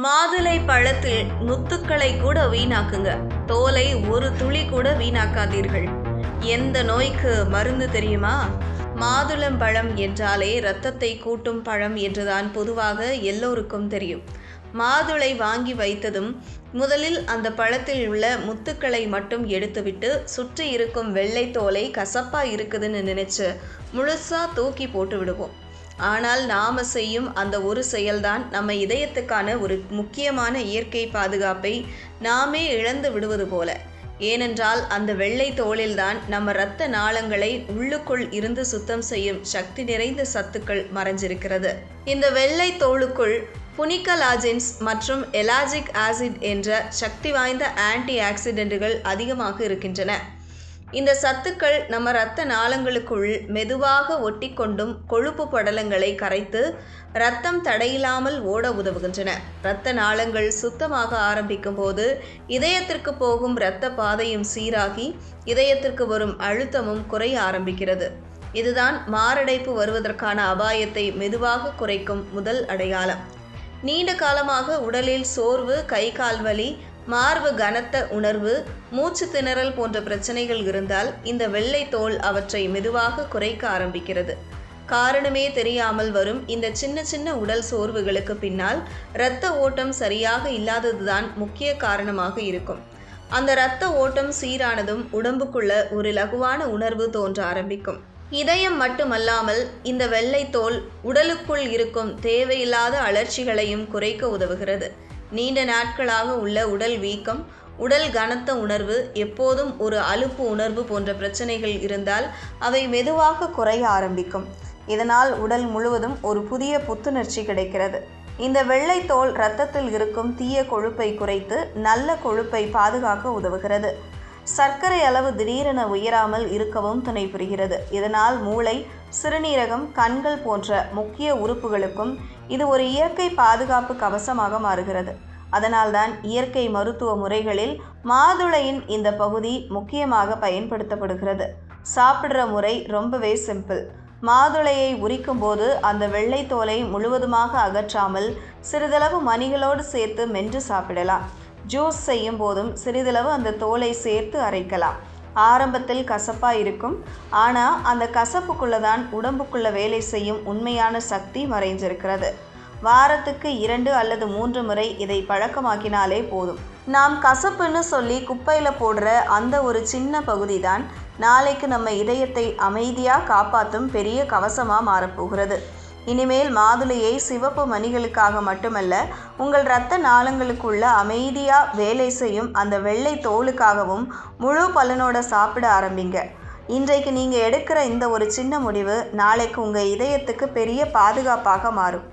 மாதுளை பழத்தில் முத்துக்களை கூட வீணாக்குங்க. தோலை ஒரு துளி கூட வீணாக்காதீர்கள். எந்த நோய்க்கு மருந்து தெரியுமா? மாதுளம்பழம் என்றாலே இரத்தத்தை கூட்டும் பழம் என்றுதான் பொதுவாக எல்லோருக்கும் தெரியும். மாதுளை வாங்கி வைத்ததும் முதலில் அந்த பழத்தில் உள்ள முத்துக்களை மட்டும் எடுத்துவிட்டு சுற்றி இருக்கும் வெள்ளை தோலை கசப்பா இருக்குதுன்னு நினைச்சு முழுசா தூக்கி போட்டு விடுவோம். ஆனால் நாம செய்யும் அந்த ஒரு செயல்தான் நம்ம இதயத்துக்கான ஒரு முக்கியமான இயற்கை பாதுகாப்பை நாமே இழந்து விடுவது போல. ஏனென்றால் அந்த வெள்ளை தோலில்தான் நம்ம இரத்த நாளங்களை உள்ளுக்குள் இருந்து சுத்தம் செய்யும் சக்தி நிறைந்த சத்துக்கள் மறைஞ்சிருக்கிறது. இந்த வெள்ளை தோலுக்குள் புனிகலாஜின்ஸ் மற்றும் எலாஜிக் ஆசிட் என்ற சக்தி வாய்ந்த ஆன்டி ஆக்சிடென்ட்டுகள் அதிகமாக இருக்கின்றன. இந்த சத்துக்கள் நம்ம இரத்த நாளங்களுக்குள் மெதுவாக ஒட்டி கொண்டும் கொழுப்பு படலங்களை கரைத்து இரத்தம் தடையில்லாமல் ஓட உதவுகின்றன. இரத்த நாளங்கள் சுத்தமாக ஆரம்பிக்கும் போது இதயத்திற்கு போகும் இரத்த பாதையும் சீராகி இதயத்திற்கு வரும் அழுத்தமும் குறைய ஆரம்பிக்கிறது. இதுதான் மாரடைப்பு வருவதற்கான அபாயத்தை மெதுவாக குறைக்கும் முதல் அடையாளம். நீண்ட காலமாக உடலில் சோர்வு, கை கால் வலி, மார்பு கனத்த உணர்வு, மூச்சு திணறல் போன்ற பிரச்சனைகள் இருந்தால் இந்த வெள்ளை தோல் அவற்றை மெதுவாக குறைக்க ஆரம்பிக்கிறது. காரணமே தெரியாமல் வரும் இந்த சின்ன சின்ன உடல் சோர்வுகளுக்கு பின்னால் இரத்த ஓட்டம் சரியாக இல்லாததுதான் முக்கிய காரணமாக இருக்கும். அந்த இரத்த ஓட்டம் சீரானதும் உடம்புக்குள்ள ஒரு லகுவான உணர்வு தோன்ற ஆரம்பிக்கும். இதயம் மட்டுமல்லாமல் இந்த வெள்ளை தோல் உடலுக்குள் இருக்கும் தேவையில்லாத அழற்சிகளையும் குறைக்க உதவுகிறது. நீண்ட நாட்களாக உள்ள உடல் வீக்கம், உடல் கனத்த உணர்வு, எப்போதும் ஒரு அலுப்பு உணர்வு போன்ற பிரச்சனைகள் இருந்தால் அவை மெதுவாக குறைய ஆரம்பிக்கும். இதனால் உடல் முழுவதும் ஒரு புதிய புத்துணர்ச்சி கிடைக்கிறது. இந்த வெள்ளை தோல் இரத்தத்தில் இருக்கும் தீய கொழுப்பை குறைத்து நல்ல கொழுப்பை பாதுகாக்க உதவுகிறது. சர்க்கரை அளவு திடீரென உயராமல் இருக்கவும் துணை புரிகிறது. இதனால் மூளை, சிறுநீரகம், கண்கள் போன்ற முக்கிய உறுப்புகளுக்கும் இது ஒரு இயற்கை பாதுகாப்பு கவசமாக மாறுகிறது. அதனால்தான் இயற்கை மருத்துவ முறைகளில் மாதுளையின் இந்த பகுதி முக்கியமாக பயன்படுத்தப்படுகிறது. சாப்பிட்ற முறை ரொம்பவே சிம்பிள். மாதுளையை உரிக்கும் போது அந்த வெள்ளை தோலை முழுவதுமாக அகற்றாமல் சிறிதளவு மணிகளோடு சேர்த்து மென்று சாப்பிடலாம். ஜூஸ் செய்யும் போதும் சிறிதளவு அந்த தோலை சேர்த்து அரைக்கலாம். ஆரம்பத்தில் கசப்பாக இருக்கும், ஆனால் அந்த கசப்புக்குள்ளே தான் உடம்புக்குள்ள வேலை செய்யும் உண்மையான சக்தி மறைஞ்சிருக்கிறது. வாரத்துக்கு 2 அல்லது 3 முறை இதை பழக்கமாக்கினாலே போதும். நாம் கசப்புன்னு சொல்லி குப்பையில் போடுற அந்த ஒரு சின்ன பகுதி தான் நாளைக்கு நம்ம இதயத்தை அமைதியாக காப்பாற்றும் பெரிய கவசமாக மாறப்போகிறது. இனிமேல் மாதுளையை சிவப்பு மணிகளுக்காக மட்டுமல்ல, உங்கள் இரத்த நாளங்களுக்குள்ள அமைதியாக வேலை செய்யும் அந்த வெள்ளை தோலுக்காகவும் முழு பலனோட சாப்பிட ஆரம்பிங்க. இன்றைக்கு நீங்கள் எடுக்கிற இந்த ஒரு சின்ன முடிவு நாளைக்கு உங்கள் இதயத்துக்கு பெரிய பாதுகாப்பாக மாறும்.